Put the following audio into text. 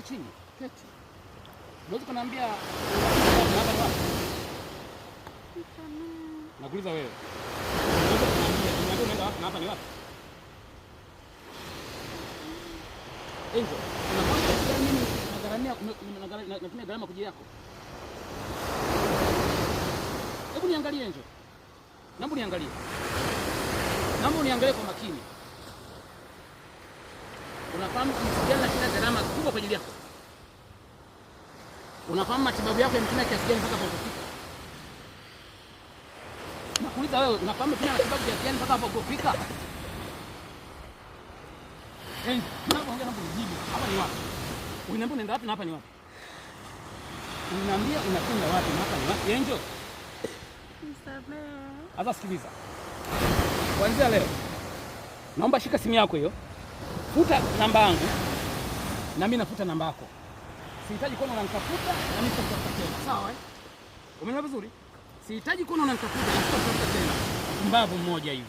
kaa chini. Keti. Unaweza kuniambia hapa ni wapi? Nakuuliza wewe. Unaweza kuniambia unaenda wapi na hapa ni wapi? Enzo, unafahamu mimi natumia gharama kwa ajili yako. Hebu niangalie Enzo. Naomba niangalie. Naomba uniangalie kwa makini. Unafahamu msijana kila gharama kubwa kwa ajili yako. Unafahamu matibabu yako yametumia kiasi gani mpaka hapo kufika? Nakuuliza wewe, unafahamu pia matibabu kiasi gani mpaka hapo kufika? Tunapoongea hapo mjibu, hapa ni wapi? Unaniambia unaenda wapi na hapa ni wapi? Unaniambia unakwenda wapi na hapa ni wapi? Angel? Nisamehe. Sasa sikiliza. Kuanzia leo naomba shika simu yako hiyo. Futa namba yangu na mimi nafuta namba yako. Sihitaji kuona unanitafuta na mimi sitakufuta tena. Sawa eh? Umeelewa vizuri? Sihitaji kuona unanitafuta na mimi sitakufuta tena. Mbavu mmoja hivi.